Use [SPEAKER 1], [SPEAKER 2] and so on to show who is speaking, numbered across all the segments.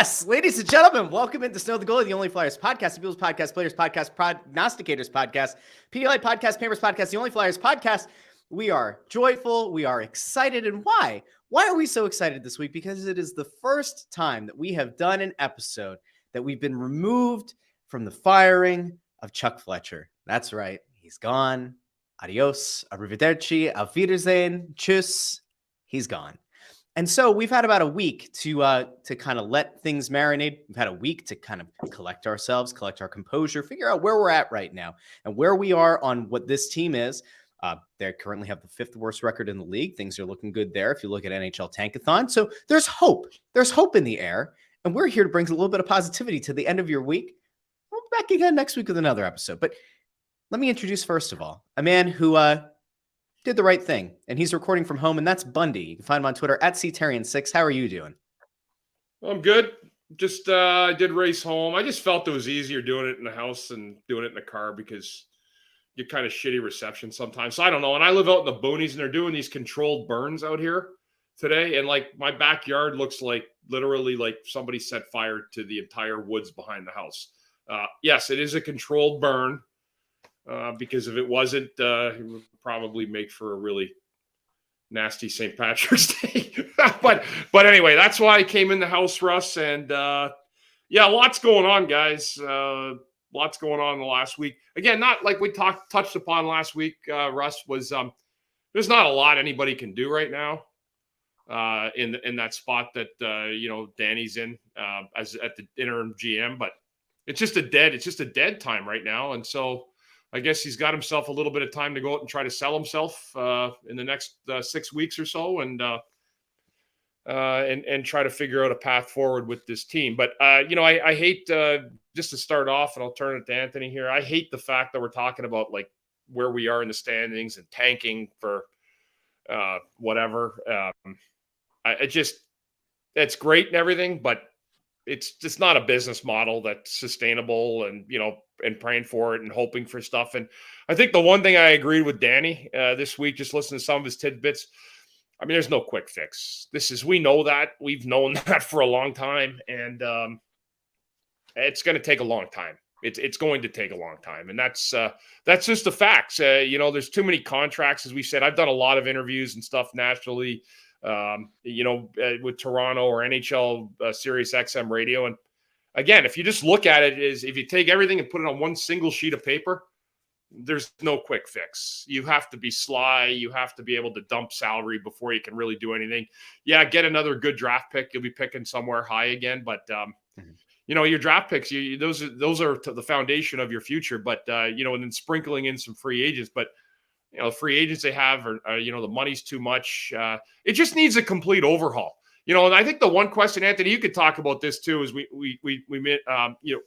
[SPEAKER 1] Yes, ladies and gentlemen, welcome into Snow the Goalie, the only Flyers podcast, the People's Podcast, Players Podcast, Prognosticators Podcast, Pedialyte Podcast, Pampers Podcast, the only Flyers podcast. We are joyful, we are excited, and why? Why are we so excited this week? Because it is the first time that we have done an episode that we've been removed from the firing of Chuck Fletcher. That's right, he's gone. Adios, arrivederci, auf Wiedersehen, tschüss, he's gone. And so we've had about a week to kind of let things marinate. We've had a week to kind of collect ourselves, collect our composure, figure out where we're at right now and where we are on what this team is. They currently have the 5th worst record in the league. Things are looking good there if you look at NHL Tankathon. So there's hope. There's hope in the air. And we're here to bring a little bit of positivity to the end of your week. We'll be back again next week with another episode. But let me introduce, first of all, a man who did the right thing, and he's recording from home, and that's Bundy. You can find him on Twitter at CTarian6. How are you doing?
[SPEAKER 2] I'm good. Just I did race home. I just felt it was easier doing it in the house than doing it in the car because you kind of shitty reception sometimes. So I don't know. And I live out in the boonies, and they're doing these controlled burns out here today. And like my backyard looks like literally like somebody set fire to the entire woods behind the house. Yes, it is a controlled burn. Because if it wasn't, it would probably make for a really nasty St. Patrick's Day. but anyway, that's why I came in the house, Russ. And yeah, lots going on, guys. Lots going on in the last week. Again, not like we touched upon last week, Russ, was there's not a lot anybody can do right now in that spot that Danny's in as at the interim GM. But it's just a dead time right now, and so. I guess he's got himself a little bit of time to go out and try to sell himself in the next 6 weeks or so, and try to figure out a path forward with this team. But I hate just to start off, and I'll turn it to Anthony here. I hate the fact that we're talking about like where we are in the standings and tanking for whatever. It's great and everything, but it's just not a business model that's sustainable and, and praying for it and hoping for stuff. And I think the one thing I agreed with Danny this week, just listening to some of his tidbits, I mean, there's no quick fix. We know that. We've known that for a long time. And it's going to take a long time. It's going to take a long time. And that's just the facts. There's too many contracts, as we said. I've done a lot of interviews and stuff nationally, with Toronto or NHL Sirius XM radio. And again, if you just look at it, if you take everything and put it on one single sheet of paper, there's no quick fix. You have to be sly. You have to be able to dump salary before you can really do anything. Yeah, get another good draft pick. You'll be picking somewhere high again. But, your draft picks, those are the foundation of your future. But, and then sprinkling in some free agents. But, the free agents they have are the money's too much. It just needs a complete overhaul. And I think the one question, Anthony, you could talk about this too, as we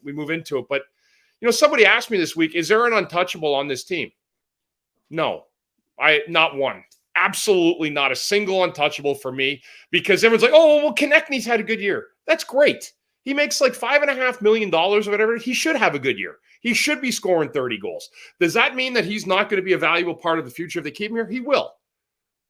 [SPEAKER 2] move into it. But somebody asked me this week, is there an untouchable on this team? No, not one. Absolutely not a single untouchable for me, because everyone's like, oh, well, Konechny's had a good year. That's great. He makes like $5.5 million or whatever. He should have a good year. He should be scoring 30 goals. Does that mean that he's not going to be a valuable part of the future if they keep him here? He will.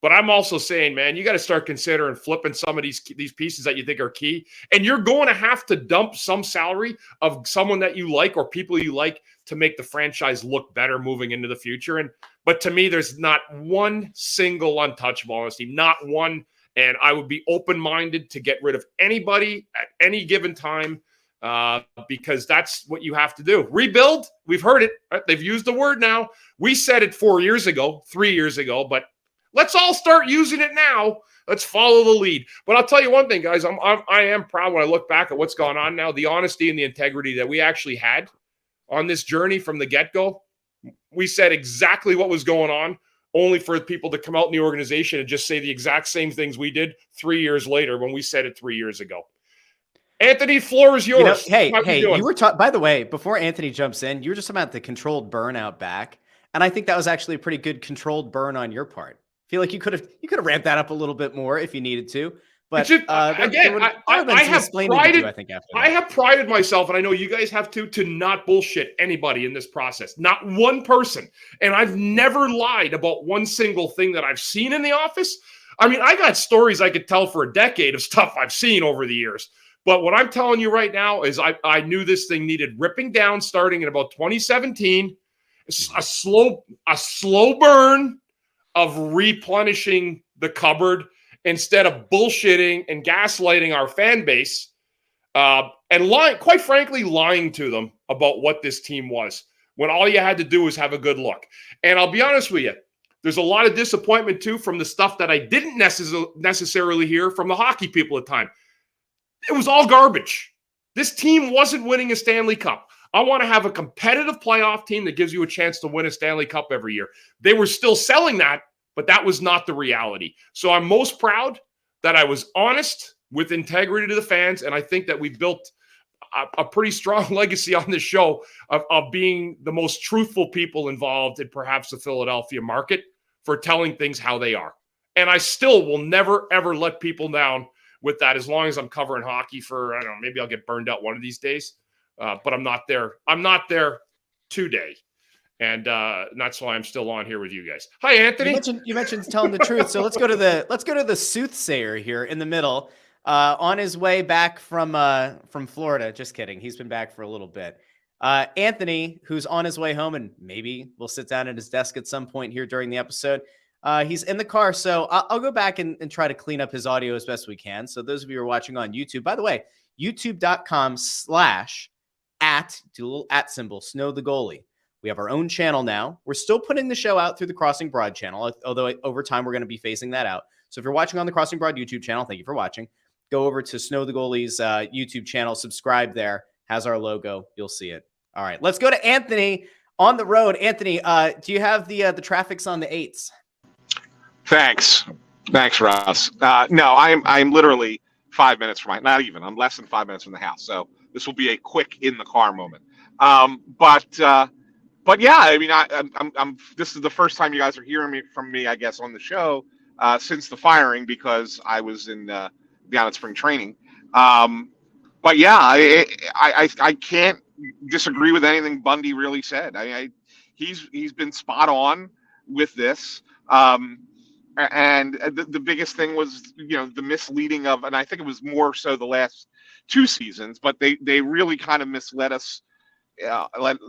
[SPEAKER 2] But I'm also saying, man, you got to start considering flipping some of these pieces that you think are key. And you're going to have to dump some salary of someone that you like or people you like to make the franchise look better moving into the future. But to me, there's not one single untouchable on this team, not one. And I would be open-minded to get rid of anybody at any given time because that's what you have to do. Rebuild, we've heard it. Right? They've used the word now. We said it 3 years ago, but let's all start using it now. Let's follow the lead. But I'll tell you one thing, guys. I am proud when I look back at what's gone on now, the honesty and the integrity that we actually had on this journey from the get-go. We said exactly what was going on, only for people to come out in the organization and just say the exact same things we did 3 years later when we said it 3 years ago. Anthony, floor is yours.
[SPEAKER 1] You were talking, by the way, before Anthony jumps in, you were just about the controlled burn out back. And I think that was actually a pretty good controlled burn on your part. I feel like you could have ramped that up a little bit more if you needed to. But I
[SPEAKER 2] have prided myself, and I know you guys have to not bullshit anybody in this process. Not one person. And I've never lied about one single thing that I've seen in the office. I mean, I got stories I could tell for a decade of stuff I've seen over the years. But what I'm telling you right now is I knew this thing needed ripping down starting in about 2017. A slow burn of replenishing the cupboard instead of bullshitting and gaslighting our fan base and lying, quite frankly, lying to them about what this team was when all you had to do was have a good look. And I'll be honest with you, there's a lot of disappointment too from the stuff that I didn't necessarily hear from the hockey people at the time. It was all garbage. This team wasn't winning a Stanley Cup. I want to have a competitive playoff team that gives you a chance to win a Stanley Cup every year. They were still selling that, but that was not the reality. So I'm most proud that I was honest with integrity to the fans, and I think that we built a pretty strong legacy on this show of being the most truthful people involved in perhaps the Philadelphia market for telling things how they are. And I still will never, ever let people down with that as long as I'm covering hockey for, I don't know, maybe I'll get burned out one of these days. But I'm not there. I'm not there today. And that's why I'm still on here with you guys. Hi, Anthony.
[SPEAKER 1] You mentioned telling the truth. So let's go to the soothsayer here in the middle. On his way back from Florida. Just kidding. He's been back for a little bit. Anthony, who's on his way home, and maybe we'll sit down at his desk at some point here during the episode. He's in the car, so I'll go back and try to clean up his audio as best we can. So those of you who are watching on YouTube, by the way, youtube.com/@Snow the Goalie. We have our own channel now. We're still putting the show out through the Crossing Broad channel, although over time we're going to be phasing that out. So if you're watching on the Crossing Broad YouTube channel, thank you for watching. Go over to Snow the Goalie's YouTube channel, subscribe there, has our logo. You'll see it. All right, let's go to Anthony on the road. Anthony, do you have the traffics on the 8s?
[SPEAKER 3] Thanks, Russ. No, I'm literally 5 minutes from not even. I'm less than 5 minutes from the house, so this will be a quick in the car moment. But yeah, I mean, I'm. This is the first time you guys are hearing from me, I guess, on the show since the firing because I was down at spring training. But yeah, I can't disagree with anything Bundy really said. He's been spot on with this. And the biggest thing was, the misleading of, and I think it was more so the last 2 seasons, but they really kind of misled us,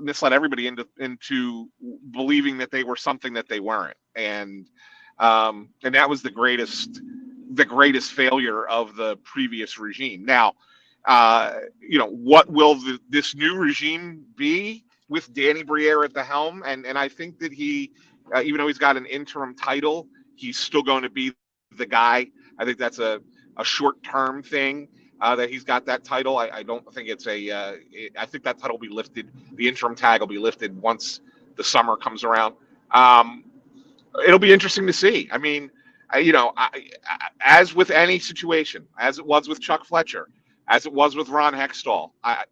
[SPEAKER 3] misled everybody into believing that they were something that they weren't, and that was the greatest failure of the previous regime. Now, what will this new regime be with Danny Briere at the helm? And I think that he, even though he's got an interim title, he's still going to be the guy. I think that's a short-term thing that he's got that title. I don't think it's I think that title will be lifted. The interim tag will be lifted once the summer comes around. It'll be interesting to see. I mean, as with any situation, as it was with Chuck Fletcher, as it was with Ron Hextall, I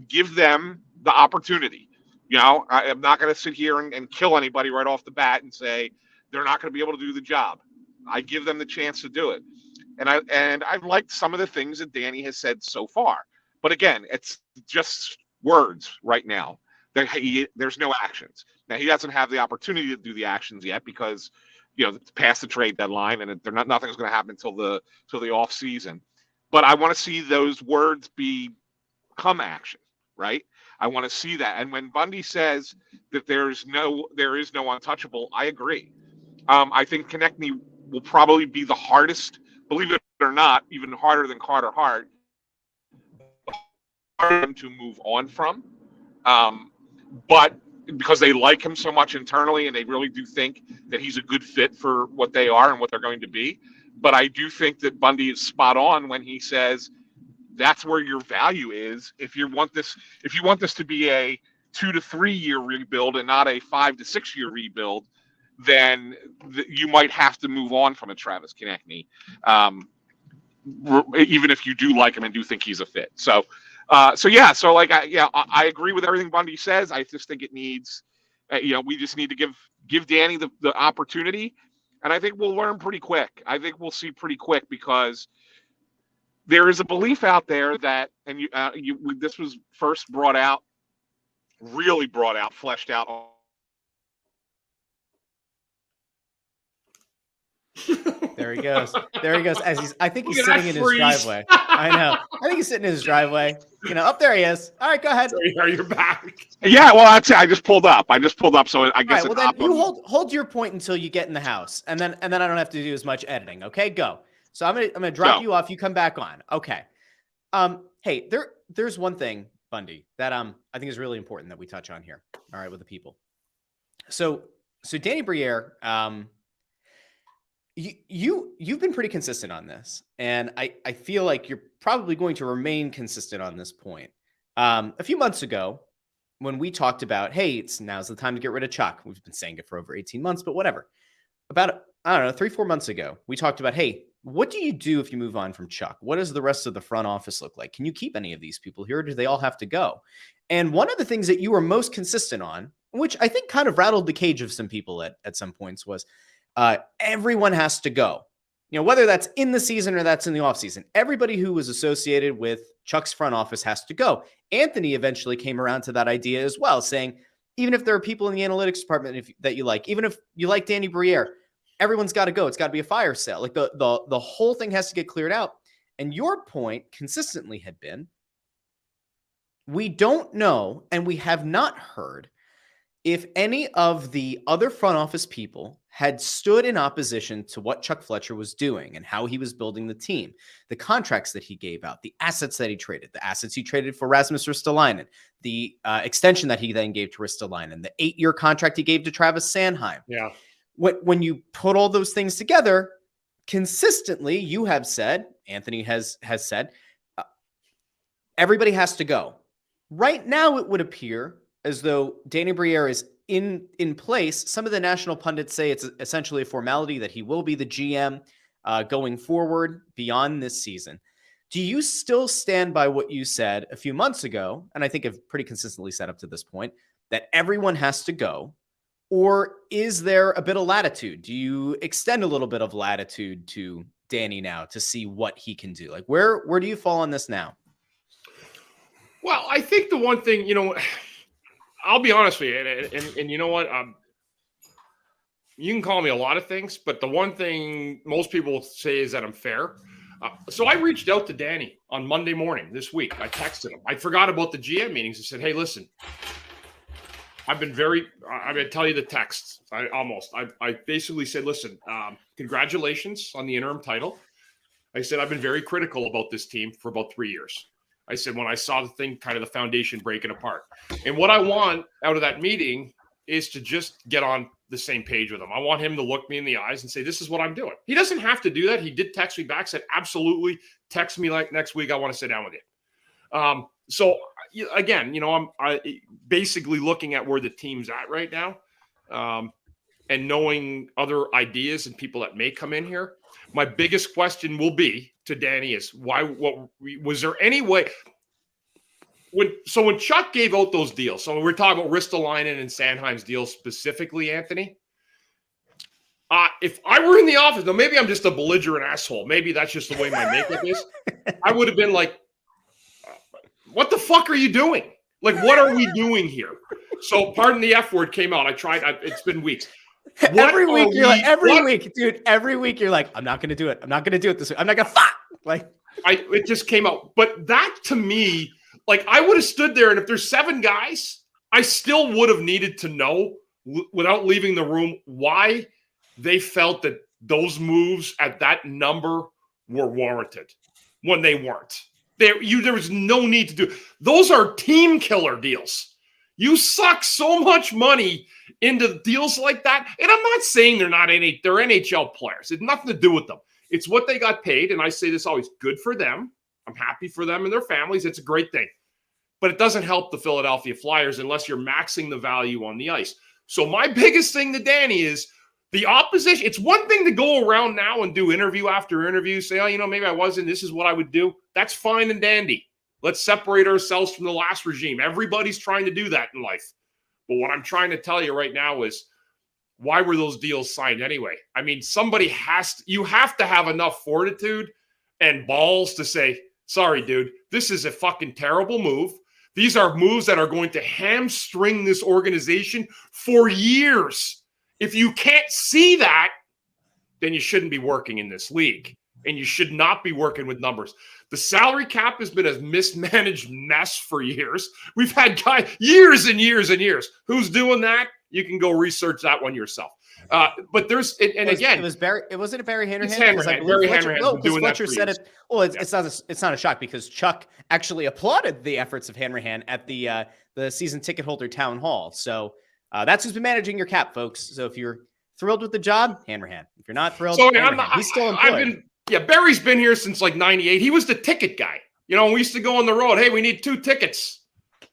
[SPEAKER 3] give them the opportunity. I'm not going to sit here and kill anybody right off the bat and say they're not going to be able to do the job. I give them the chance to do it. And I've liked some of the things that Danny has said so far. But again, it's just words right now. There's no actions. Now, he doesn't have the opportunity to do the actions yet because, it's past the trade deadline and nothing's going to happen until the off season. But I want to see those words become action, right? I want to see that. And when Bundy says that there is no untouchable, I agree. I think Konechny will probably be the hardest, believe it or not, even harder than Carter Hart, to move on from. But because they like him so much internally and they really do think that he's a good fit for what they are and what they're going to be. But I do think that Bundy is spot on when he says that's where your value is. If you want this to be a 2 to 3 year rebuild and not a 5 to 6 year rebuild, then you might have to move on from a Travis Konechny, even if you do like him and do think he's a fit. So I agree with everything Bundy says. I just think it needs, we just need to give Danny the opportunity, and I think we'll learn pretty quick. I think we'll see pretty quick because there is a belief out there that, and this was first fleshed out
[SPEAKER 1] There he goes. There he goes. I think he's
[SPEAKER 2] Look at
[SPEAKER 1] sitting in
[SPEAKER 2] that
[SPEAKER 1] his
[SPEAKER 2] freeze.
[SPEAKER 1] driveway. I know. I think he's sitting in his driveway. Up there he is. All right, go ahead.
[SPEAKER 2] Are you back?
[SPEAKER 3] Yeah, well, that's it. I just pulled up. So I
[SPEAKER 1] All
[SPEAKER 3] guess
[SPEAKER 1] right, well then you hold your point until you get in the house, and then I don't have to do as much editing. Okay, go. So I'm gonna drop you off. You come back on. Okay. Hey, there's one thing, Bundy, that I think is really important that we touch on here. All right, with the people. So Danny Briere, you've been pretty consistent on this, and I feel like you're probably going to remain consistent on this point. A few months ago, when we talked about, hey, now's the time to get rid of Chuck. We've been saying it for over 18 months, but whatever. About, I don't know, 3-4 months ago, we talked about, hey, what do you do if you move on from Chuck? What does the rest of the front office look like? Can you keep any of these people here, or do they all have to go? And one of the things that you were most consistent on, which I think kind of rattled the cage of some people at some points, was everyone has to go. Whether that's in the season or that's in the offseason, everybody who was associated with Chuck's front office has to go. Anthony eventually came around to that idea as well, saying, even if there are people in the analytics department that you like, even if you like Danny Briere, everyone's got to go. It's got to be a fire sale. Like the whole thing has to get cleared out. And your point consistently had been, we don't know, and we have not heard if any of the other front office people had stood in opposition to what Chuck Fletcher was doing and how he was building the team, the contracts that he gave out, the assets that he traded, the assets he traded for Rasmus Ristolainen, the extension that he then gave to Ristolainen, the 8-year contract he gave to Travis Sanheim.
[SPEAKER 2] Yeah.
[SPEAKER 1] When you put all those things together, consistently, you have said, Anthony has said, everybody has to go. Right now, it would appear as though Danny Briere is in place. Some of the national pundits say it's essentially a formality that he will be the GM going forward beyond this season. Do you still stand by what you said a few months ago, and I think have pretty consistently said up to this point, that everyone has to go? Or is there a bit of latitude? Do you extend a little bit of latitude to Danny now to see what he can do? Like, where do you fall on this now?
[SPEAKER 2] Well, I think the one thing, I'll be honest with you, and you know what? You can call me a lot of things, but the one thing most people say is that I'm fair. So I reached out to Danny on Monday morning this week. I texted him. I forgot about the GM meetings. I said, hey, listen, I'm going to tell you the text. I basically said, listen, congratulations on the interim title. I said, I've been very critical about this team for about 3 years. I said, when I saw the thing, kind of the foundation breaking apart. And what I want out of that meeting is to just get on the same page with him. I want him to look me in the eyes and say, this is what I'm doing. He doesn't have to do that. He did text me back, said, absolutely, text me like next week. I want to sit down with you. So again, I'm basically looking at where the team's at right now, and knowing other ideas and people that may come in here. My biggest question will be to Danny is was there any way when Chuck gave out those deals? So we're talking about Ristolainen and Shanahans Deals specifically, Anthony. If I were in the office, though, maybe I'm just a belligerent asshole. Maybe that's just the way my makeup is. I would have been like, what the fuck are you doing? Like, what are we doing here? So, pardon the F word came out. It's been weeks.
[SPEAKER 1] Every week you're like, I'm not going to do it. I'm not going to do it this week. I'm not going to fuck. Like,
[SPEAKER 2] it just came out. But that to me, like, I would have stood there, and if there's 7 guys, I still would have needed to know without leaving the room why they felt that those moves at that number were warranted when they weren't. There was no need to do. Those are team killer deals. You suck so much money into deals like that. And I'm not saying they're NHL players. It had nothing to do with them. It's what they got paid. And I say this always, good for them. I'm happy for them and their families. It's a great thing. But it doesn't help the Philadelphia Flyers unless you're maxing the value on the ice. So my biggest thing to Danny is the opposition. It's one thing to go around now and do interview after interview, say, oh, maybe I wasn't. This is what I would do. That's fine and dandy. Let's separate ourselves from the last regime. Everybody's trying to do that in life. But what I'm trying to tell you right now is, why were those deals signed anyway? I mean, you have to have enough fortitude and balls to say, sorry, dude, this is a fucking terrible move. These are moves that are going to hamstring this organization for years. If you can't see that, then you shouldn't be working in this league. And you should not be working with numbers. The salary cap has been a mismanaged mess for years. We've had guys years and years and years. Who's doing that? You can go research that one yourself. But there's
[SPEAKER 1] it was Barry. It wasn't a Barry Hanrahan.
[SPEAKER 2] Barry Hanrahan's been doing
[SPEAKER 1] Fletcher
[SPEAKER 2] that for
[SPEAKER 1] said
[SPEAKER 2] years.
[SPEAKER 1] it. Well, it's not a shock because Chuck actually applauded the efforts of Hanrahan at the season ticket holder town hall. So that's who's been managing your cap, folks. So if you're thrilled with the job, Hanrahan. If you're not thrilled, he's still employed.
[SPEAKER 2] Barry's been here since like 98. He was the ticket guy. We used to go on the road. Hey, we need 2 tickets.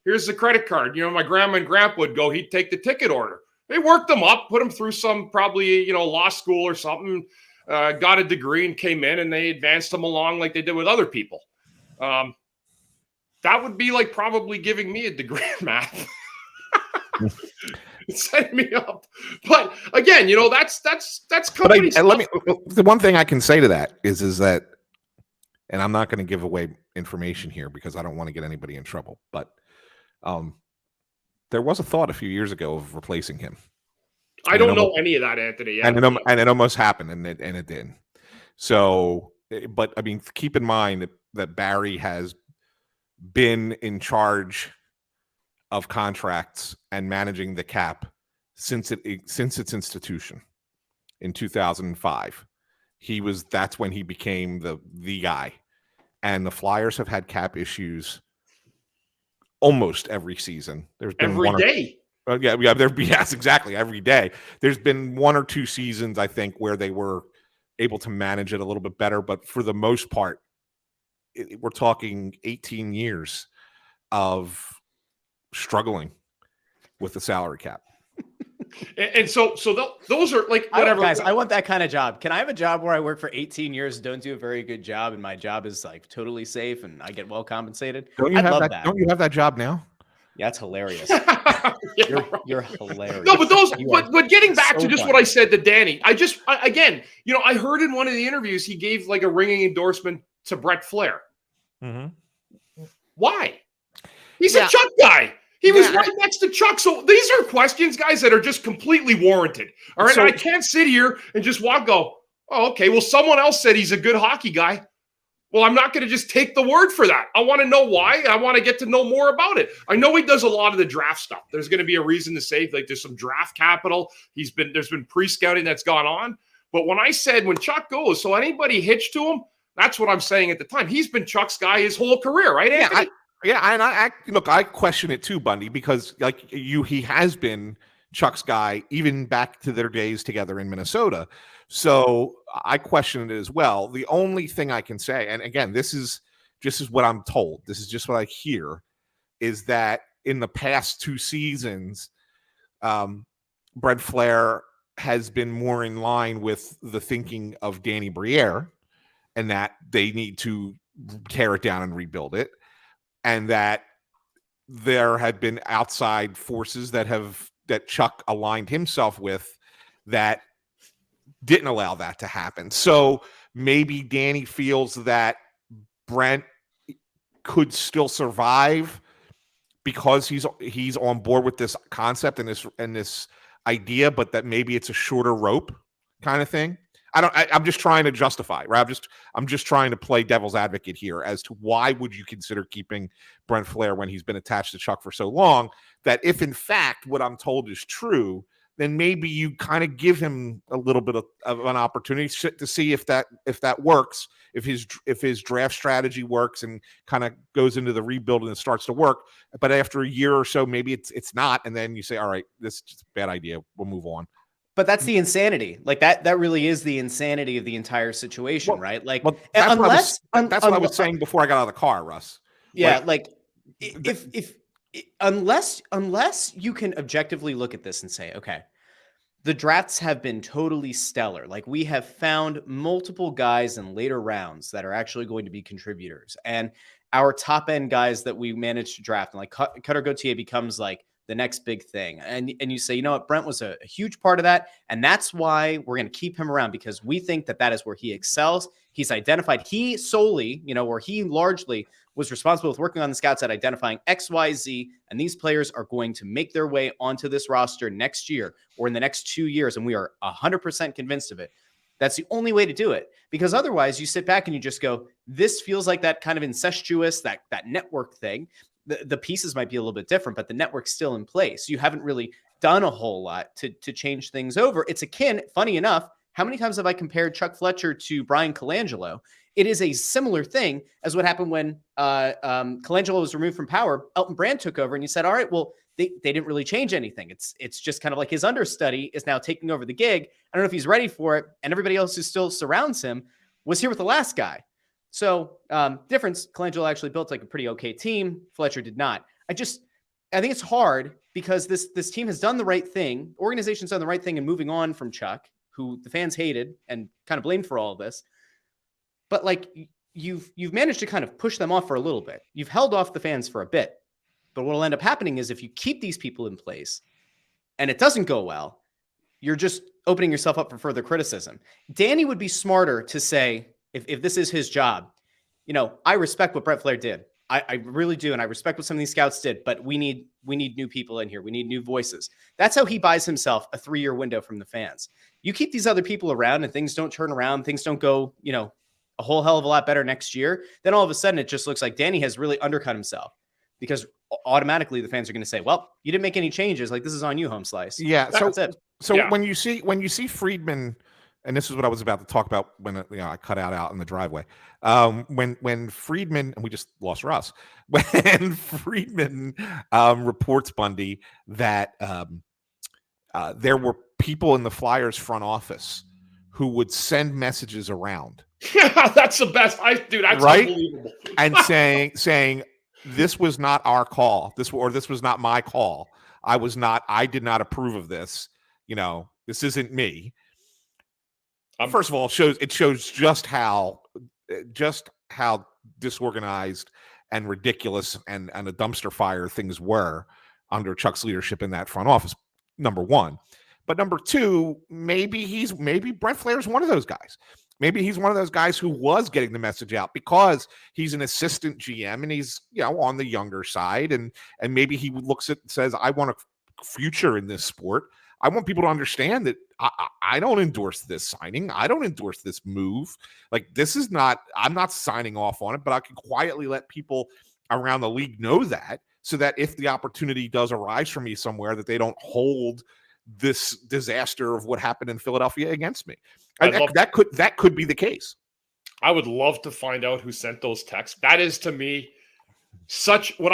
[SPEAKER 2] Here's the credit card. My grandma and grandpa would go. He'd take the ticket order. They worked them up, put them through some probably, law school or something, got a degree and came in and they advanced them along like they did with other people. That would be like probably giving me a degree in math. Set me up. But again, that's company stuff.
[SPEAKER 4] The one thing I can say to that is that, and I'm not going to give away information here because I don't want to get anybody in trouble, but there was a thought a few years ago of replacing him.
[SPEAKER 2] I don't know any of that, Anthony.
[SPEAKER 4] And it almost happened, and it did. So, but I mean, keep in mind that Barry has been in charge of contracts and managing the cap since its institution in 2005. That's when he became the guy. And the Flyers have had cap issues almost every season. There's been
[SPEAKER 2] every day.
[SPEAKER 4] Yes, exactly. Every day. There's been 1 or 2 seasons, I think, where they were able to manage it a little bit better. But for the most part, we're talking 18 years of struggling with the salary cap.
[SPEAKER 2] And so those are like whatever.
[SPEAKER 1] Guys, I want that kind of job. Can I have a job where I work for 18 years, don't do a very good job, and my job is like totally safe and I get well compensated?
[SPEAKER 4] Don't you have that job now?
[SPEAKER 1] Yeah, that's hilarious.
[SPEAKER 2] Yeah,
[SPEAKER 1] you're hilarious.
[SPEAKER 2] No, but getting back to just what I said to Danny, I heard in one of the interviews he gave like a ringing endorsement to Brett Flair.
[SPEAKER 4] Mm-hmm.
[SPEAKER 2] Why? He's a Chuck guy. He was right next to Chuck. So these are questions, guys, that are just completely warranted. All right. So, I can't sit here and just go, oh, okay. Well, someone else said he's a good hockey guy. Well, I'm not going to just take the word for that. I want to know why. I want to get to know more about it. I know he does a lot of the draft stuff. There's going to be a reason to say like there's some draft capital. There's been pre-scouting that's gone on. But when I said when Chuck goes, so anybody hitched to him, that's what I'm saying at the time. He's been Chuck's guy his whole career, right, Anthony?
[SPEAKER 4] And I question it too, Bundy, because he has been Chuck's guy even back to their days together in Minnesota. So I question it as well. The only thing I can say, and again, this is what I'm told. This is just what I hear, is that in the past 2 seasons, Brett Flair has been more in line with the thinking of Danny Briere, and that they need to tear it down and rebuild it. And that there had been outside forces that Chuck aligned himself with that didn't allow that to happen. So maybe Danny feels that Brent could still survive because he's on board with this concept and this idea, but that maybe it's a shorter rope kind of thing. I'm just trying to justify, right? I'm just trying to play devil's advocate here as to why would you consider keeping Brent Flair when he's been attached to Chuck for so long, that if in fact what I'm told is true, then maybe you kind of give him a little bit of an opportunity to see if that works, if his draft strategy works and kind of goes into the rebuild and it starts to work. But after a year or so, maybe it's not, and then you say, all right, this is just a bad idea. We'll move on.
[SPEAKER 1] But that's the insanity. Like that really is the insanity of the entire situation, right? Like,
[SPEAKER 4] that's what I was saying before I got out of the car, Russ.
[SPEAKER 1] Yeah, unless you can objectively look at this and say, okay, the drafts have been totally stellar. Like we have found multiple guys in later rounds that are actually going to be contributors, and our top end guys that we managed to draft, and like Cutter Gauthier becomes like the next big thing. And you say, you know what, Brent was a huge part of that. And that's why we're going to keep him around, because we think that is where he excels. He's identified, he solely, or he largely was responsible with working on the scouts at identifying X, Y, Z. And these players are going to make their way onto this roster next year or in the next 2 years. And we are 100% convinced of it. That's the only way to do it, because otherwise you sit back and you just go, this feels like that kind of incestuous, that network thing. The pieces might be a little bit different, but the network's still in place. You haven't really done a whole lot to change things over. It's akin, funny enough, how many times have I compared Chuck Fletcher to Brian Colangelo? It is a similar thing as what happened when Colangelo was removed from power. Elton Brand took over, and you said, all right, well, they didn't really change anything. It's just kind of like his understudy is now taking over the gig. I don't know if he's ready for it. And everybody else who still surrounds him was here with the last guy. So difference, Colangelo actually built like a pretty okay team. Fletcher did not. I think it's hard because this team has done the right thing. Organization's done the right thing in moving on from Chuck, who the fans hated and kind of blamed for all of this. But like you've managed to kind of push them off for a little bit. You've held off the fans for a bit. But what will end up happening is if you keep these people in place and it doesn't go well, you're just opening yourself up for further criticism. Danny would be smarter to say, if this is his job, I respect what Brett Flair did. I really do. And I respect what some of these scouts did, but we need new people in here. We need new voices. That's how he buys himself a 3-year window from the fans. You keep these other people around and things don't turn around, things don't go, a whole hell of a lot better next year. Then all of a sudden it just looks like Danny has really undercut himself, because automatically the fans are going to say, well, you didn't make any changes. Like, this is on you, Home Slice.
[SPEAKER 4] Yeah.
[SPEAKER 1] That's it.
[SPEAKER 4] So when you see Friedman, and this is what I was about to talk about when I cut out in the driveway. When Friedman, and we just lost Russ, when Friedman reports Bundy that there were people in the Flyers front office who would send messages around.
[SPEAKER 2] Yeah, that's the best. That's
[SPEAKER 4] right?
[SPEAKER 2] Unbelievable.
[SPEAKER 4] And saying this was not our call. This was not my call. I did not approve of this. This isn't me. First of all, it shows just how disorganized and ridiculous and a dumpster fire things were under Chuck's leadership in that front office. Number one, but number two, maybe Brett Flair is one of those guys. Maybe he's one of those guys who was getting the message out because he's an assistant GM and he's on the younger side, and maybe he looks at and says, I want a future in this sport. I want people to understand that I don't endorse this signing. I don't endorse this move. Like, I'm not signing off on it, but I can quietly let people around the league know that, so that if the opportunity does arise for me somewhere, that they don't hold this disaster of what happened in Philadelphia against me. That could be the case.
[SPEAKER 2] I would love to find out who sent those texts. That is, to me, when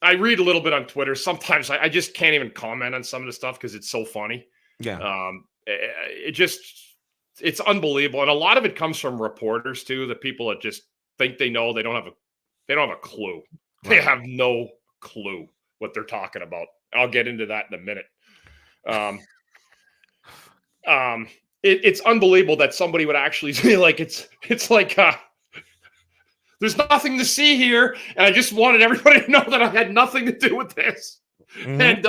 [SPEAKER 2] I read a little bit on Twitter, sometimes I just can't even comment on some of the stuff because it's so funny.
[SPEAKER 4] Yeah.
[SPEAKER 2] It's unbelievable. And a lot of it comes from reporters too, the people that just think they know. They don't have a clue. Right. They have no clue what they're talking about. I'll get into that in a minute. It's unbelievable that somebody would actually say, like, it's like there's nothing to see here, and I just wanted everybody to know that I had nothing to do with this. Mm-hmm. And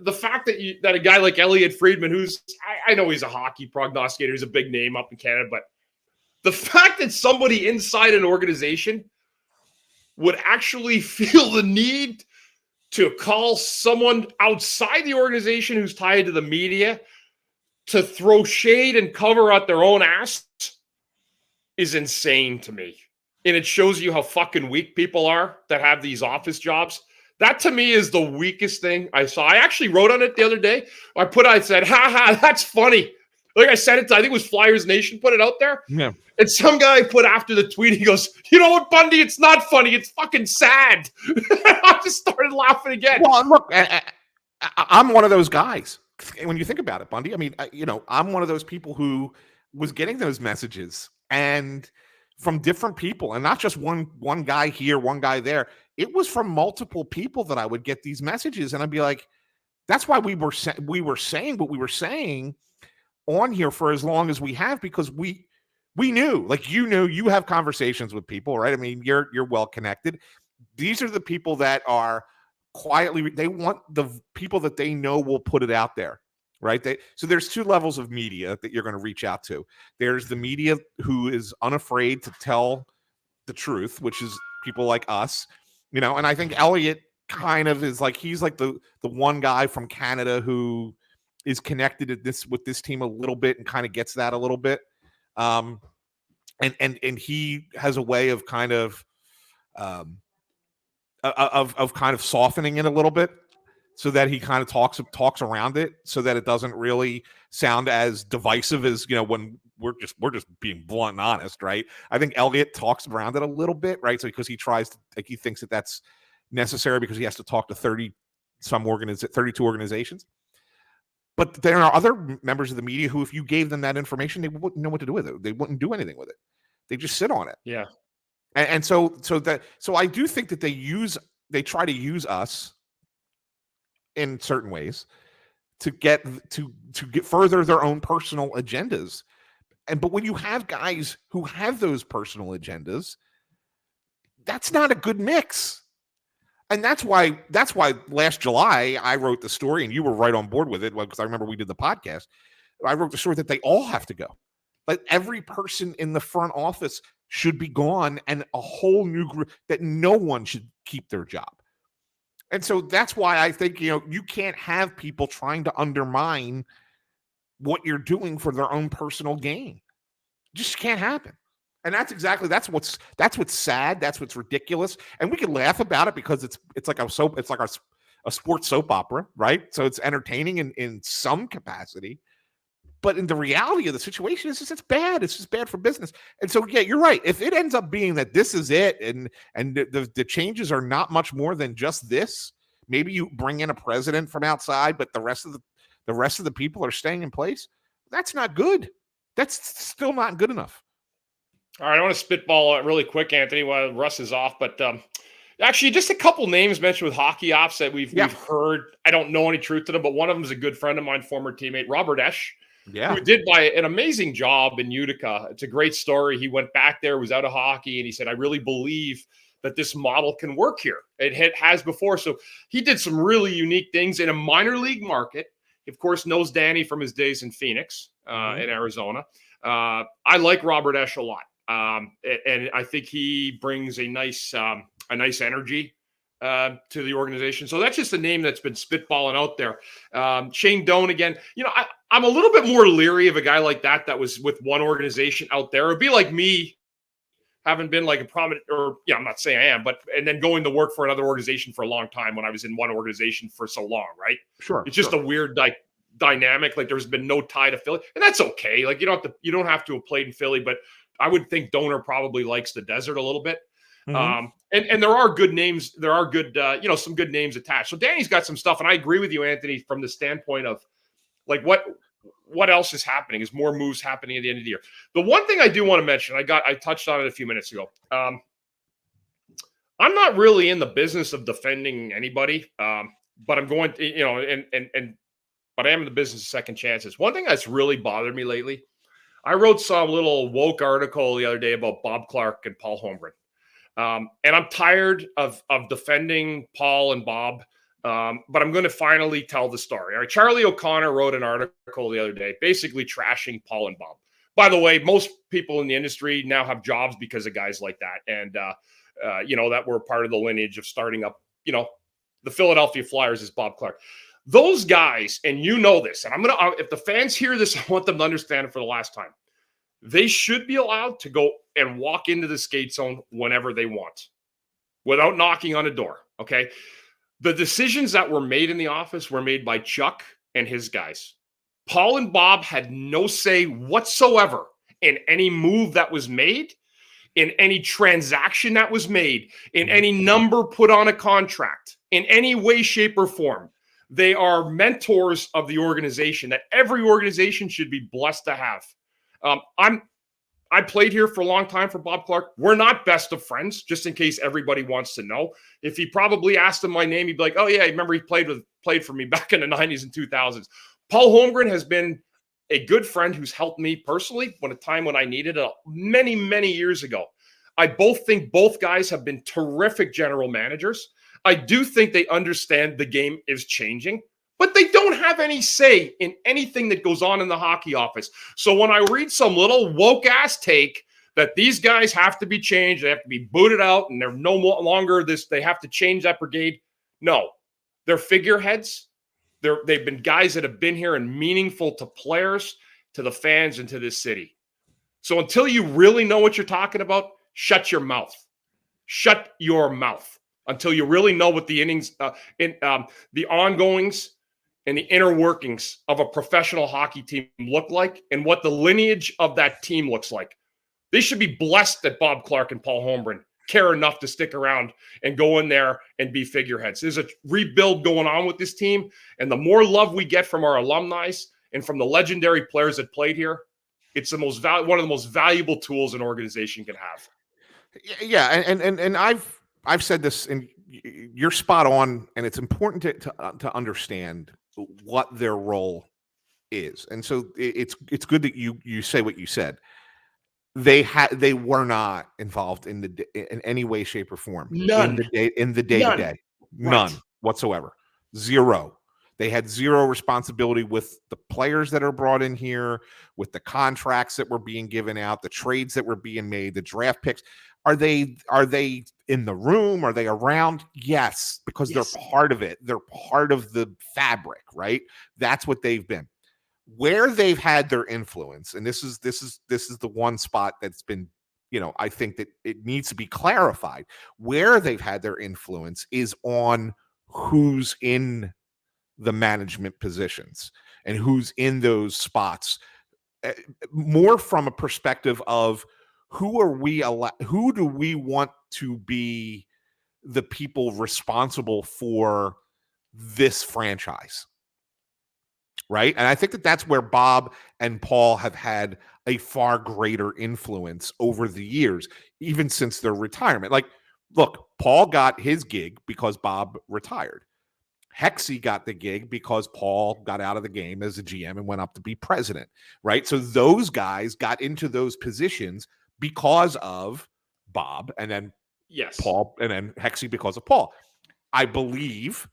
[SPEAKER 2] the fact that a guy like Elliot Friedman, who's I know he's a hockey prognosticator, he's a big name up in Canada, but the fact that somebody inside an organization would actually feel the need to call someone outside the organization who's tied to the media to throw shade and cover out their own ass is insane to me. And it shows you how fucking weak people are that have these office jobs. That to me is the weakest thing I saw. I actually wrote on it the other day. I said, ha, that's funny. Like I said, I think it was Flyers Nation put it out there.
[SPEAKER 4] Yeah.
[SPEAKER 2] And some guy put after the tweet, he goes, you know what, Bundy, it's not funny. It's fucking sad. I just started laughing again.
[SPEAKER 4] Well, look, I'm one of those guys. When you think about it, Bundy, I mean, I'm one of those people who was getting those messages and from different people, and not just one guy here, one guy there. It was from multiple people that I would get these messages, and I'd be like, that's why we were saying what we were saying on here for as long as we have, because we knew, like, you have conversations with people, right? I mean, you're well connected. These are the people that are quietly, they want the people that they know will put it out there, right? So there's two levels of media that you're going to reach out to. There's the media who is unafraid to tell the truth, which is people like us, and I think Elliot kind of is like, he's like the one guy from Canada who is connected to with this team a little bit and kind of gets that a little bit. And he has a way of kind of softening it a little bit, so that he kind of talks around it, so that it doesn't really sound as divisive as, when we're just being blunt and honest, right? I think Elliot talks around it a little bit, right? So because he tries to, he thinks that that's necessary because he has to talk to 32 organizations. But there are other members of the media who, if you gave them that information, they wouldn't know what to do with it. They wouldn't do anything with it. They just sit on it.
[SPEAKER 2] Yeah.
[SPEAKER 4] And so I do think that they try to use us in certain ways to get further their own personal agendas. But when you have guys who have those personal agendas, that's not a good mix. And that's why last July I wrote the story, and you were right on board with it, because I remember we did the podcast. I wrote the story that they all have to go. Like, every person in the front office should be gone, and a whole new group, that no one should keep their job. And so that's why I think, you can't have people trying to undermine what you're doing for their own personal gain. It just can't happen. And that's what's sad. That's what's ridiculous. And we can laugh about it because it's like a sports soap opera, right? So it's entertaining in some capacity. But in the reality of the situation, it's bad. It's just bad for business. And so, yeah, you're right. If it ends up being that this is it, and the changes are not much more than just this, maybe you bring in a president from outside, but the rest of the people are staying in place. That's not good. That's still not good enough.
[SPEAKER 2] All right, I want to spitball really quick, Anthony, while Russ is off. But actually, just a couple names mentioned with hockey ops that we've heard. I don't know any truth to them, but one of them is a good friend of mine, former teammate Robert Esch.
[SPEAKER 4] Yeah,
[SPEAKER 2] who did an amazing job in Utica. It's a great story. He went back there, was out of hockey, and he said, I really believe that this model can work here. It has before. So he did some really unique things in a minor league market. He, of course, knows Danny from his days in Phoenix, in Arizona. I like Robert Esch a lot. And I think he brings a nice energy to the organization. So that's just a name that's been spitballing out there. Shane Doan again. I'm a little bit more leery of a guy like that was with one organization out there. It'd be like me having been like a prominent, or I'm not saying I am, and then going to work for another organization for a long time when I was in one organization for so long, right?
[SPEAKER 4] Sure.
[SPEAKER 2] It's just a weird dynamic. Like, there's been no tie to Philly, and that's okay. Like, you don't have to have played in Philly, but I would think Donor probably likes the desert a little bit. Mm-hmm. And there are good names. There are good, some good names attached. So Danny's got some stuff, and I agree with you, Anthony, from the standpoint of like what else is happening? Is more moves happening at the end of the year? The one thing I do want to mention, I touched on it a few minutes ago. I'm not really in the business of defending anybody, but I'm going to, but I am in the business of second chances. One thing that's really bothered me lately, I wrote some little woke article the other day about Bob Clark and Paul Holmgren. And I'm tired of defending Paul and Bob, but I'm going to finally tell the story. All right, Charlie O'Connor wrote an article the other day basically trashing Paul and Bob. By the way, most people in the industry now have jobs because of guys like that. And, that were part of the lineage of starting up, the Philadelphia Flyers is Bob Clark. Those guys, and this, and if the fans hear this, I want them to understand it for the last time. They should be allowed to go and walk into the skate zone whenever they want without knocking on a door, okay? The decisions that were made in the office were made by Chuck and his guys. Paul and Bob had no say whatsoever in any move that was made, in any transaction that was made, in any number put on a contract, in any way, shape, or form. They are mentors of the organization that every organization should be blessed to have. I played here for a long time for Bob Clark. We're not best of friends, just in case everybody wants to know. If he probably asked him my name, he'd be like, oh, yeah, I remember he played for me back in the 90s and 2000s. Paul Holmgren has been a good friend who's helped me personally at a time when I needed it many, many years ago. I think both guys have been terrific general managers. I do think they understand the game is changing, but they don't have any say in anything that goes on in the hockey office. So when I read some little woke ass take that these guys have to be changed, they have to be booted out, and they're no longer this, they have to change that brigade. No, they're figureheads. They've been guys that have been here and meaningful to players, to the fans, and to this city. So until you really know what you're talking about, shut your mouth. Shut your mouth until you really know what the innings, the ongoings and the inner workings of a professional hockey team look like and what the lineage of that team looks like. They should be blessed that Bob Clark and Paul Holmgren care enough to stick around and go in there and be figureheads. There's a rebuild going on with this team, and the more love we get from our alumni and from the legendary players that played here, it's the most one of the most valuable tools an organization can have.
[SPEAKER 4] Yeah, and I've said this, and you're spot on, and it's important to understand what their role is, and so it's good that you say what you said. They were not involved in any way, shape, or form
[SPEAKER 2] None
[SPEAKER 4] in the day-to-day. None whatsoever. Zero. They had zero responsibility with the players that are brought in here, with the contracts that were being given out, the trades that were being made, the draft picks. Are they in the room? Are they around? Yes, because they're part of it. They're part of the fabric, right? That's what they've been. Where they've had their influence, and this is the one spot that's been, I think that it needs to be clarified. Where they've had their influence is on who's in the management positions and who's in those spots, more from a perspective of who do we want to be the people responsible for this franchise, right? And I think that that's where Bob and Paul have had a far greater influence over the years, even since their retirement. Like, look, Paul got his gig because Bob retired. Hexie got the gig because Paul got out of the game as a GM and went up to be president, right? So those guys got into those positions because of Bob, and then Paul, and then Hexie because of Paul. I believe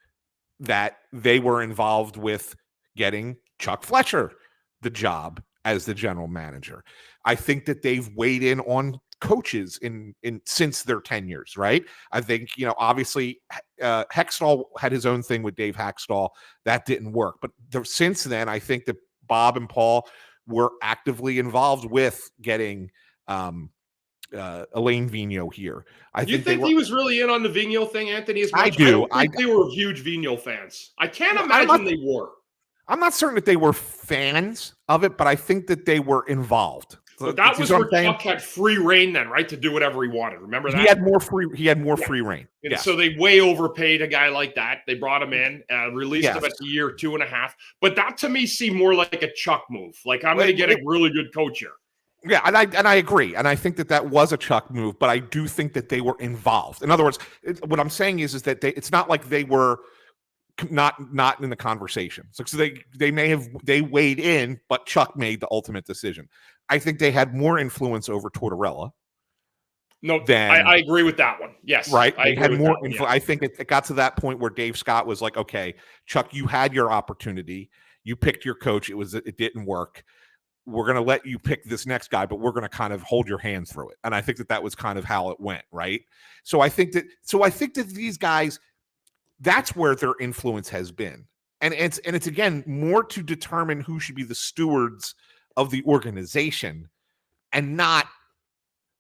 [SPEAKER 4] that they were involved with getting Chuck Fletcher the job as the general manager. I think that they've weighed in on coaches in since their tenures, right? I think, obviously Hextall had his own thing with Dave Haxtell. That didn't work. But since then, I think that Bob and Paul were actively involved with getting Elaine Vigneault here.
[SPEAKER 2] You think he was really in on the Vigneault thing, Anthony? As much?
[SPEAKER 4] I do.
[SPEAKER 2] I think they were huge Vigneault fans. I can't imagine they were.
[SPEAKER 4] I'm not certain that they were fans of it, but I think that they were involved.
[SPEAKER 2] But that was where Chuck had free reign then, right? To do whatever he wanted. Remember that?
[SPEAKER 4] He had more free reign.
[SPEAKER 2] And so they way overpaid a guy like that. They brought him in, released him at the year 2.5. But that to me seemed more like a Chuck move. Like, I'm going to get a really good coach here.
[SPEAKER 4] Yeah, and I agree. And I think that was a Chuck move, but I do think that they were involved. In other words, what I'm saying is that it's not like they were not in the conversation. So they weighed in, but Chuck made the ultimate decision. I think they had more influence over Tortorella.
[SPEAKER 2] No, I agree with that one. Yes,
[SPEAKER 4] right. They had more influence. Yeah. I think it got to that point where Dave Scott was like, "Okay, Chuck, you had your opportunity. You picked your coach. It didn't work. We're going to let you pick this next guy, but we're going to kind of hold your hand through it." And I think that was kind of how it went, right? So I think that these guys, that's where their influence has been, and it's again more to determine who should be the stewards of the organization, and not,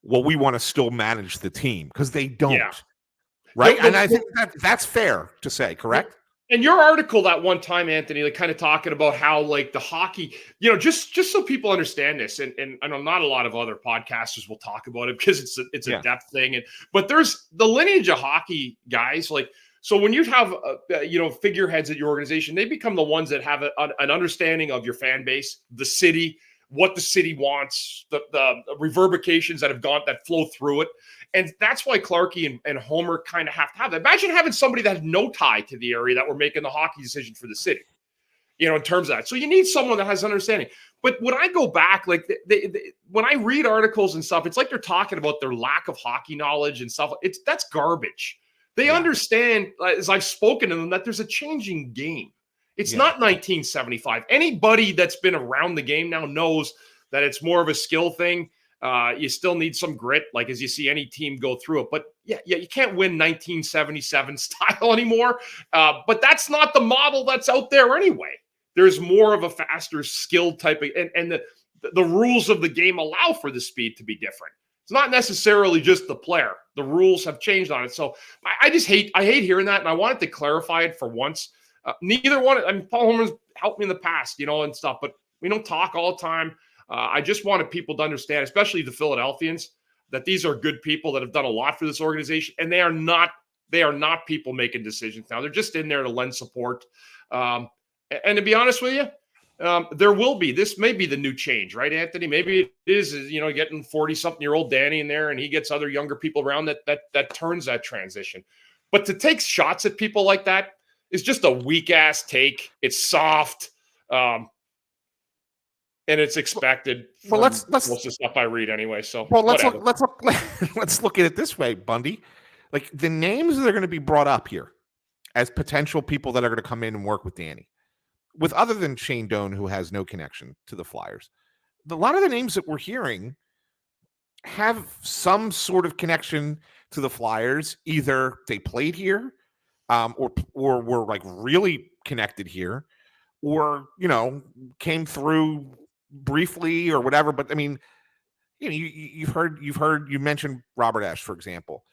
[SPEAKER 4] well, we want to still manage the team, because they don't, right? And I think that's fair to say, correct?
[SPEAKER 2] And your article that one time, Anthony, like kind of talking about how like the hockey, just so people understand this, and I know not a lot of other podcasters will talk about it because it's a depth thing, but there's the lineage of hockey guys, like. So when you have, figureheads at your organization, they become the ones that have an understanding of your fan base, the city, what the city wants, the reverberations that flow through it. And that's why Clarkey and Homer kind of have to have that. Imagine having somebody that had no tie to the area that were making the hockey decision for the city, in terms of that. So you need someone that has understanding. But when I go back, like when I read articles and stuff, it's like they're talking about their lack of hockey knowledge and stuff. That's garbage. They understand, as I've spoken to them, that there's a changing game. It's not 1975. Anybody that's been around the game now knows that it's more of a skill thing. You still need some grit, like as you see any team go through it. But yeah, you can't win 1977 style anymore. But that's not the model that's out there anyway. There's more of a faster, skilled type of, and the rules of the game allow for the speed to be different. It's not necessarily just the player. The rules have changed on it. So I hate hearing that, and I wanted to clarify it for once. Neither one. I mean, Paul Holmgren's helped me in the past, and stuff, but we don't talk all the time. I just wanted people to understand, especially the Philadelphians, that these are good people that have done a lot for this organization, and they are not people making decisions now. They're just in there to lend support. And to be honest with you, there will be. This may be the new change, right, Anthony? Maybe it is getting 40-something-year-old Danny in there, and he gets other younger people around that turns that transition. But to take shots at people like that is just a weak-ass take. It's soft. And it's expected.
[SPEAKER 4] Well, let's
[SPEAKER 2] most of the stuff I read anyway. So
[SPEAKER 4] let's look at it this way, Bundy. Like the names that are going to be brought up here as potential people that are going to come in and work with Danny, with other than Shane Doan, who has no connection to the Flyers, a lot of the names that we're hearing have some sort of connection to the Flyers. Either they played here, or were like really connected here, or came through briefly or whatever. But I mean, you mentioned Robert Ashe, for example.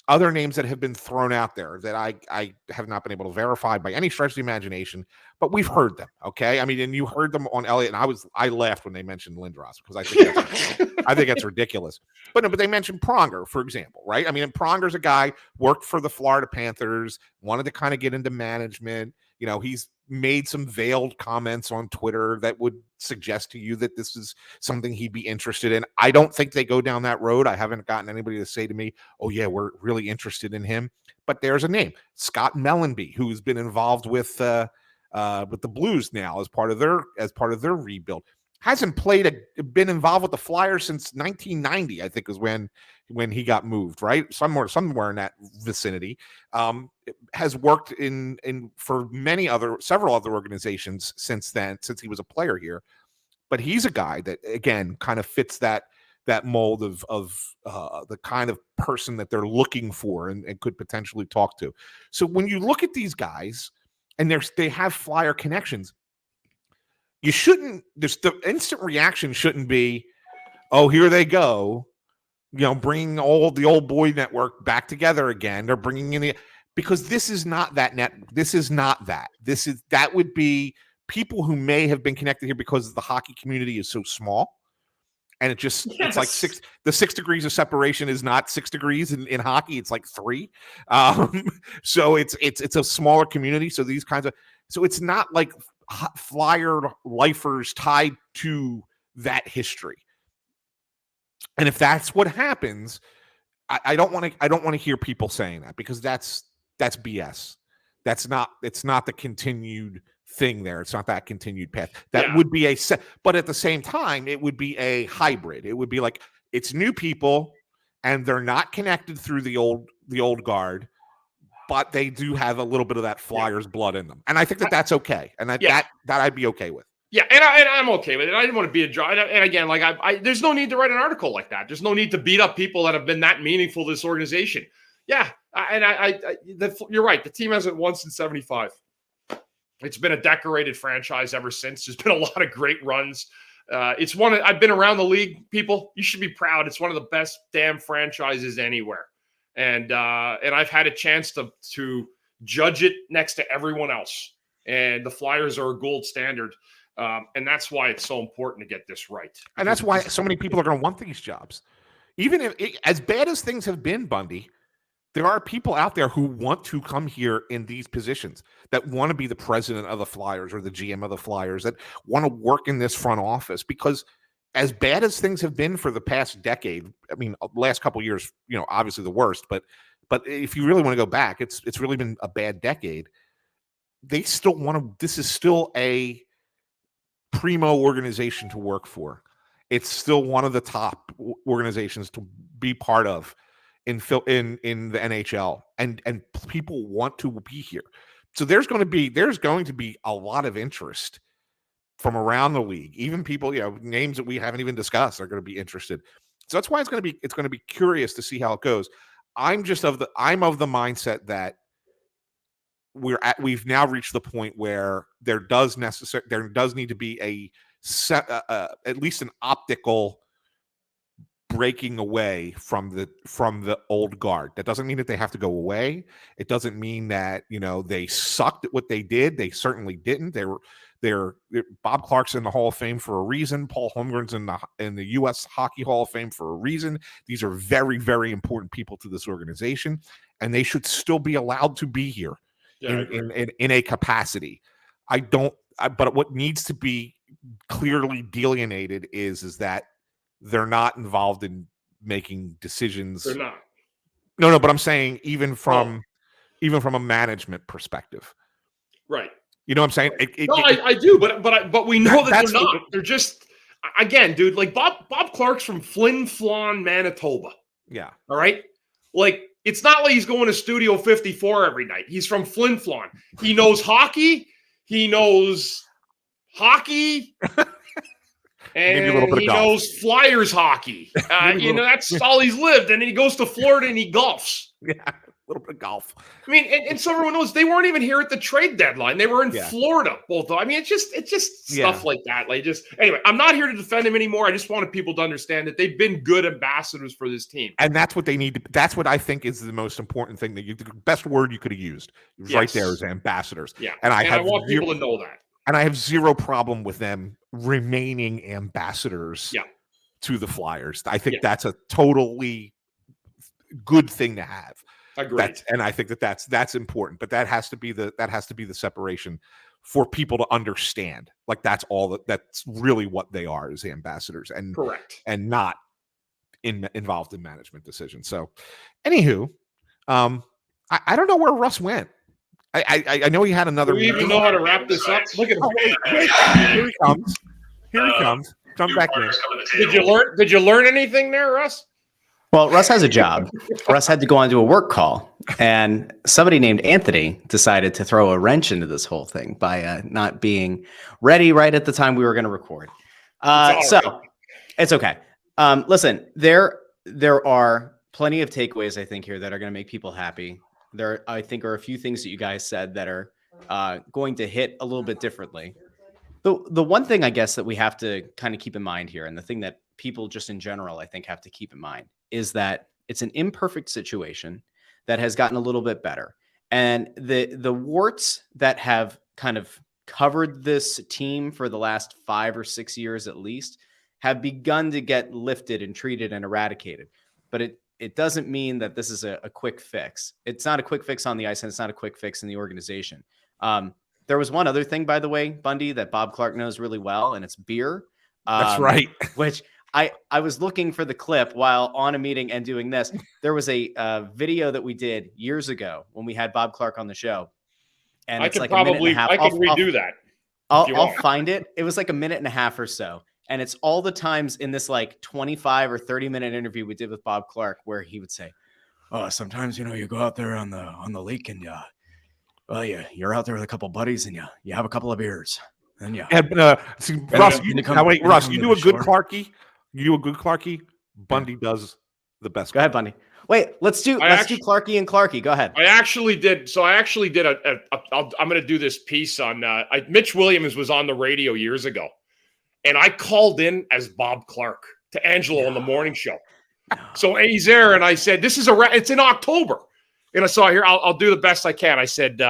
[SPEAKER 4] Other names that have been thrown out there that I have not been able to verify by any stretch of the imagination, but we've heard them. Okay, I mean, and you heard them on Elliot, and I laughed when they mentioned Lindros because I think that's ridiculous. But they mentioned Pronger, for example, right? I mean, and Pronger's a guy worked for the Florida Panthers, wanted to kind of get into management. He's made some veiled comments on Twitter that would suggest to you that this is something he'd be interested in. I don't think they go down that road. I haven't gotten anybody to say to me, oh yeah, we're really interested in him. But there's a name, Scott Mellenby, who's been involved with the Blues now as part of their rebuild. Hasn't been involved with the Flyers since 1990, I think is when he got moved, right? Somewhere in that vicinity. Has worked in for several other organizations since then, since he was a player here. But he's a guy that, again, kind of fits that mold of the kind of person that they're looking for and could potentially talk to. So when you look at these guys and they have Flyer connections, the instant reaction shouldn't be, oh, here they go, bringing all the old boy network back together again. They're bringing in because this is not that net. This is not that. That would be people who may have been connected here because the hockey community is so small. And it's like 6 degrees of separation is not 6 degrees in hockey. It's like 3. So it's a smaller community. So so it's not like Flyer lifers tied to that history. And if that's what happens, I don't want to hear people saying that, because that's BS. It's not the continued thing there. It's not that continued path. That would be but at the same time, it would be a hybrid. It would be like, it's new people and they're not connected through the old guard, but they do have a little bit of that Flyers blood in them. And I think that's okay. And that I'd be okay with.
[SPEAKER 2] Yeah, and I'm okay with it. I didn't want to be a draw. And again, like there's no need to write an article like that. There's no need to beat up people that have been that meaningful to this organization. Yeah, you're right. The team hasn't won since '75. It's been a decorated franchise ever since. There's been a lot of great runs. It's I've been around the league. People, you should be proud. It's one of the best damn franchises anywhere. And I've had a chance to judge it next to everyone else. And the Flyers are a gold standard. And that's why it's so important to get this right.
[SPEAKER 4] And that's why so many people are going to want these jobs. Even if as bad as things have been, Bundy, there are people out there who want to come here in these positions, that want to be the president of the Flyers or the GM of the Flyers, that want to work in this front office. Because as bad as things have been for the past decade, I mean, last couple of years, obviously the worst, but if you really want to go back, it's really been a bad decade. They still want to. This is still a primo organization to work for. It's still one of the top organizations to be part of in the NHL, and people want to be here. So there's going to be a lot of interest from around the league. Even people, names that we haven't even discussed are going to be interested So that's why it's going to be curious to see how it goes. I'm of the mindset that we've now reached the point where there does need to be at least an optical breaking away from the old guard. That doesn't mean that they have to go away. It doesn't mean that, they sucked at what they did. They certainly didn't. They're Bob Clark's in the Hall of Fame for a reason. Paul Holmgren's in the U.S. Hockey Hall of Fame for a reason. These are very, very important people to this organization, and they should still be allowed to be here in a capacity. But what needs to be clearly delineated is that they're not involved in making decisions.
[SPEAKER 2] They're not.
[SPEAKER 4] No, but I'm saying even from a management perspective,
[SPEAKER 2] right?
[SPEAKER 4] You know what I'm saying?
[SPEAKER 2] I do, but we know that they're not. They're just, again, dude. Like Bob Clark's from Flin Flon, Manitoba.
[SPEAKER 4] Yeah.
[SPEAKER 2] All right. Like, it's not like he's going to Studio 54 every night. He's from Flin Flon. He knows hockey. He knows hockey. And he knows Flyers hockey. That's all he's lived. And then he goes to Florida and he golfs.
[SPEAKER 4] Yeah, a little bit of golf.
[SPEAKER 2] I mean, and so everyone knows they weren't even here at the trade deadline. They were in Florida, both. I mean, it's just stuff like that. Anyway, I'm not here to defend him anymore. I just wanted people to understand that they've been good ambassadors for this team.
[SPEAKER 4] And that's what they need. That's what I think is the most important thing the best word you could have used right there is ambassadors.
[SPEAKER 2] Yeah.
[SPEAKER 4] And I
[SPEAKER 2] want people to know that.
[SPEAKER 4] And I have zero problem with them remaining ambassadors to the Flyers. I think that's a totally good thing to have.
[SPEAKER 2] Agreed.
[SPEAKER 4] And I think that's important, but that has to be the separation for people to understand. Like that's really what they are as ambassadors, and
[SPEAKER 2] correct,
[SPEAKER 4] and not involved in management decisions. So, anywho, I don't know where Russ went. I know he had another.
[SPEAKER 2] Do we even know how to wrap this up? Look at him.
[SPEAKER 4] Wait. Here he comes. Here he comes. Come back in.
[SPEAKER 2] Did you learn anything there, Russ?
[SPEAKER 1] Well, Russ has a job. Russ had to go on to a work call, and somebody named Anthony decided to throw a wrench into this whole thing by not being ready right at the time we were going to record. So it's okay. Listen, there are plenty of takeaways, I think, here that are going to make people happy. There, I think, are a few things that you guys said that are going to hit a little bit differently. The one thing I guess that we have to kind of keep in mind here, and the thing that people just in general, I think, have to keep in mind, is that it's an imperfect situation that has gotten a little bit better. And the warts that have kind of covered this team for the last 5 or 6 years at least have begun to get lifted and treated and eradicated. But it doesn't mean that this is a quick fix. It's not a quick fix on the ice, and it's not a quick fix in the organization. There was one other thing, by the way, Bundy, that Bob Clark knows really well, and it's beer.
[SPEAKER 4] That's right.
[SPEAKER 1] Which I was looking for the clip while on a meeting and doing this. There was a video that we did years ago when we had Bob Clark on the show. And it's like a minute and a half.
[SPEAKER 2] I can redo that.
[SPEAKER 1] I'll find it. It was like a minute and a half or so. And it's all the times in this like 25 or 30-minute interview we did with Bob Clark where he would say, "Oh, sometimes, you go out there on the lake and you're out there with a couple buddies and you have a couple of beers." And
[SPEAKER 4] Russ, you do a good Clarkie. You do a good Clarkie. Bundy does the best.
[SPEAKER 1] Go ahead, Bundy. Wait, let's do Clarkie and Clarkie. Go ahead.
[SPEAKER 2] I actually did. So I actually did I'm going to do this piece on Mitch Williams was on the radio years ago, and I called in as Bob Clark to Angelo on the morning show. So he's there, and I said, it's in October. And I saw here, I'll do the best I can. I said,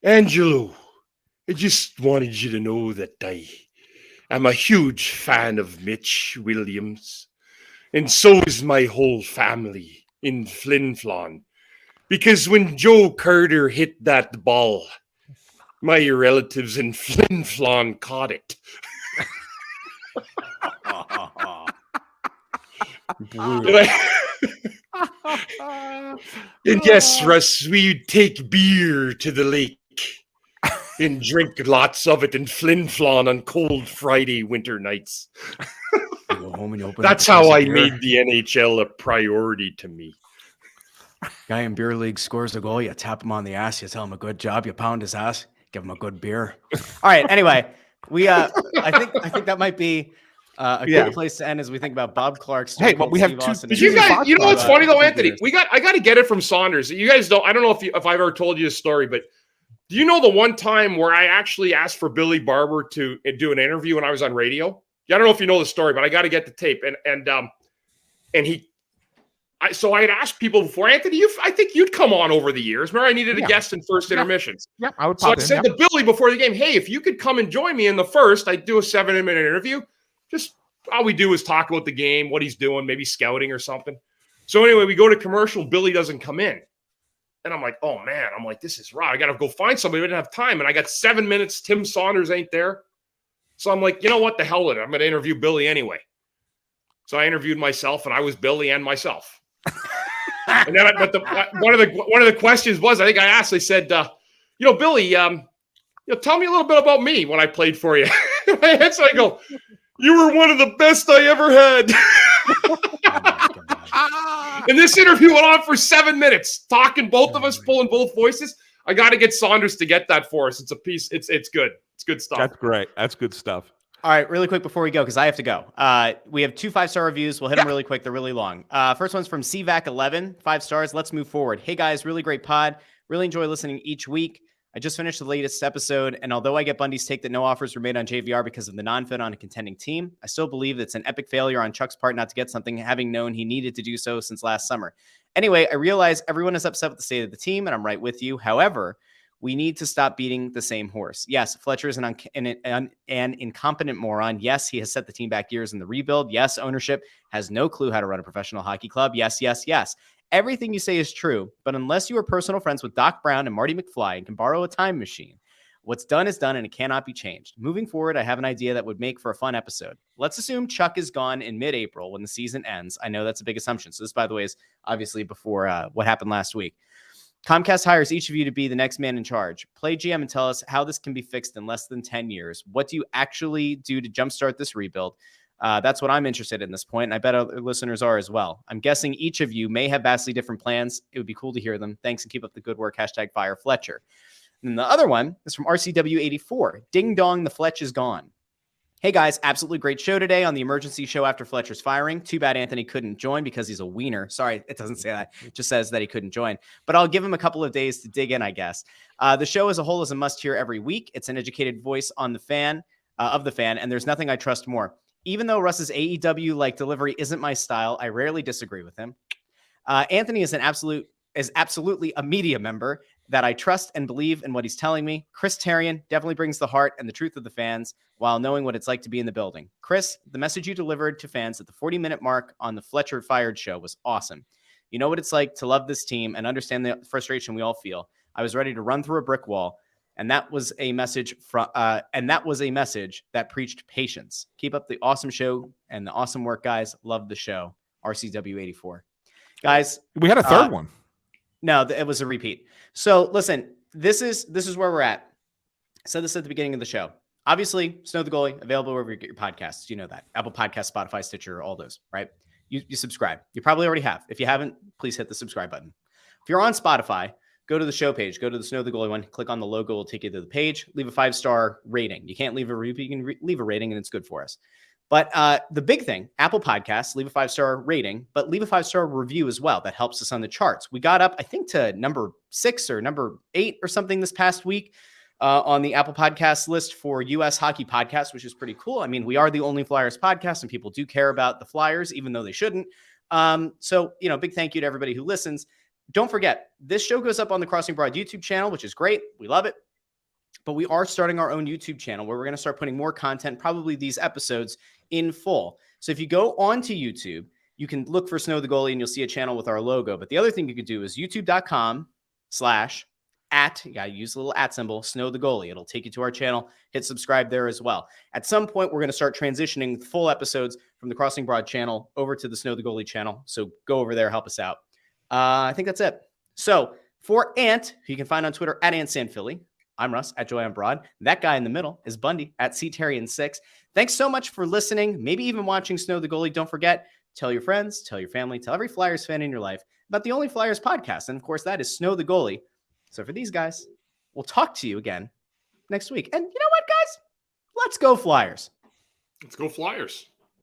[SPEAKER 2] Angelo, I just wanted you to know that I'm a huge fan of Mitch Williams. And so is my whole family in Flin Flon. Because when Joe Carter hit that ball, my relatives in Flin Flon caught it. And yes, Russ, we take beer to the lake and drink lots of it in Flin Flon on cold Friday winter nights.
[SPEAKER 1] Go home and open
[SPEAKER 2] That's how I made the NHL a priority to me.
[SPEAKER 1] Guy in beer league scores a goal, you tap him on the ass, you tell him a good job, you pound his ass, give him a good beer. All right, anyway, we I think that might be A
[SPEAKER 4] Yeah.
[SPEAKER 1] good place to end as we think about Bob Clark.
[SPEAKER 4] Hey, but we have two-
[SPEAKER 1] Austin,
[SPEAKER 2] Did you guys? You know what's funny though, Anthony?
[SPEAKER 1] Anthony?
[SPEAKER 2] I got to get it from Saunders. You guys don't. I don't know if I've ever told you this story, but do you know the one time where I actually asked for Billy Barber to do an interview when I was on radio? Yeah, I don't know if you know the story, but I got to get the tape. So I had asked people before, Anthony, I think you'd come on over the years. Remember, I needed a guest in first intermissions.
[SPEAKER 4] Yeah, I would.
[SPEAKER 2] So I said to Billy before the game, hey, if you could come and join me in the first, I'd do a 7-minute interview. Just all we do is talk about the game, what he's doing, maybe scouting or something. So anyway, we go to commercial. Billy doesn't come in. And I'm like, oh, man. I'm like, this is raw. I got to go find somebody. We didn't have time. And I got 7 minutes. Tim Saunders ain't there. So I'm like, you know what? The hell with it. I'm going to interview Billy anyway. So I interviewed myself, and I was Billy and myself. And then, one of the questions was, I think I asked, they said, Billy, tell me a little bit about me when I played for you. And so I go, you were one of the best I ever had. And this interview went on for 7 minutes, talking both of us, pulling both voices. I got to get Saunders to get that for us. It's a piece. It's good. It's good stuff.
[SPEAKER 4] That's great. That's good stuff.
[SPEAKER 1] All right, really quick before we go, because I have to go. We have 2 5-star reviews. We'll hit them really quick. They're really long. First one's from CVAC11, 5 stars. Let's move forward. Hey, guys, really great pod. Really enjoy listening each week. I just finished the latest episode, and although I get Bundy's take that no offers were made on JVR because of the non-fit on a contending team, I still believe it's an epic failure on Chuck's part not to get something, having known he needed to do so since last summer. Anyway, I realize everyone is upset with the state of the team, and I'm right with you. However, we need to stop beating the same horse. Yes, Fletcher is an incompetent moron. Yes, he has set the team back years in the rebuild. Yes, ownership has no clue how to run a professional hockey club. Yes, yes, yes. Everything you say is true, but unless you are personal friends with Doc Brown and Marty McFly and can borrow a time machine, what's done is done and it cannot be changed. Moving forward, I have an idea that would make for a fun episode. Let's assume Chuck is gone in mid-April when the season ends. I know that's a big assumption. So this, by the way, is obviously before what happened last week. Comcast hires each of you to be the next man in charge. Play GM and tell us how this can be fixed in less than 10 years. What do you actually do to jumpstart this rebuild? That's what I'm interested in this point, and I bet other listeners are as well. I'm guessing each of you may have vastly different plans. It would be cool to hear them. Thanks, and keep up the good work. #Fire Fletcher. And the other one is from RCW84. Ding dong, the Fletch is gone. Hey guys, absolutely great show today on the emergency show after Fletcher's firing. Too bad Anthony couldn't join because he's a wiener. Sorry, it doesn't say that. It just says that he couldn't join. But I'll give him a couple of days to dig in, I guess. The show as a whole is a must hear every week. It's an educated voice on the fan, of the fan, and there's nothing I trust more. Even though Russ's AEW-like delivery isn't my style, I rarely disagree with him. Anthony is absolutely a media member that I trust and believe in what he's telling me. Chris Tarian definitely brings the heart and the truth of the fans while knowing what it's like to be in the building. Chris, the message you delivered to fans at the 40-minute mark on the Fletcher Fired show was awesome. You know what it's like to love this team and understand the frustration we all feel. I was ready to run through a brick wall, and that was a message that preached patience. Keep up the awesome show and the awesome work, guys. Love the show. RCW84. Guys,
[SPEAKER 4] we had a third one.
[SPEAKER 1] No, it was a repeat. So listen, this is where we're at. I said this at the beginning of the show. Obviously, Snow the Goalie, available wherever you get your podcasts. You know that. Apple Podcasts, Spotify, Stitcher, all those, right? You subscribe. You probably already have. If you haven't, please hit the subscribe button. If you're on Spotify, go to the show page. Go to the Snow the Goalie one. Click on the logo. It'll take you to the page. Leave a 5-star rating. You can't leave a review. You can leave a rating, and it's good for us. But the big thing, Apple Podcasts, leave a 5-star rating, but leave a 5-star review as well. That helps us on the charts. We got up, I think, to number 6 or number 8 or something this past week on the Apple Podcast list for U.S. Hockey Podcasts, which is pretty cool. I mean, we are the only Flyers podcast, and people do care about the Flyers, even though they shouldn't. So, big thank you to everybody who listens. Don't forget, this show goes up on the Crossing Broad YouTube channel, which is great. We love it. But we are starting our own YouTube channel where we're going to start putting more content, probably these episodes in full. So if you go onto YouTube, you can look for Snow the Goalie and you'll see a channel with our logo. But the other thing you could do is youtube.com/@ you got to use the little @ symbol, Snow the Goalie. It'll take you to our channel. Hit subscribe there as well. At some point, we're going to start transitioning full episodes from the Crossing Broad channel over to the Snow the Goalie channel. So go over there, help us out. I think that's it. So for Ant, who you can find on Twitter @AntSanPhilly, I'm Russ @JoyOnBroad. That guy in the middle is Bundy @CTerrian6. Thanks so much for listening. Maybe even watching Snow the Goalie. Don't forget, tell your friends, tell your family, tell every Flyers fan in your life about the only Flyers podcast. And of course, that is Snow the Goalie. So for these guys, we'll talk to you again next week. And you know what, guys? Let's go Flyers.
[SPEAKER 2] Let's go Flyers.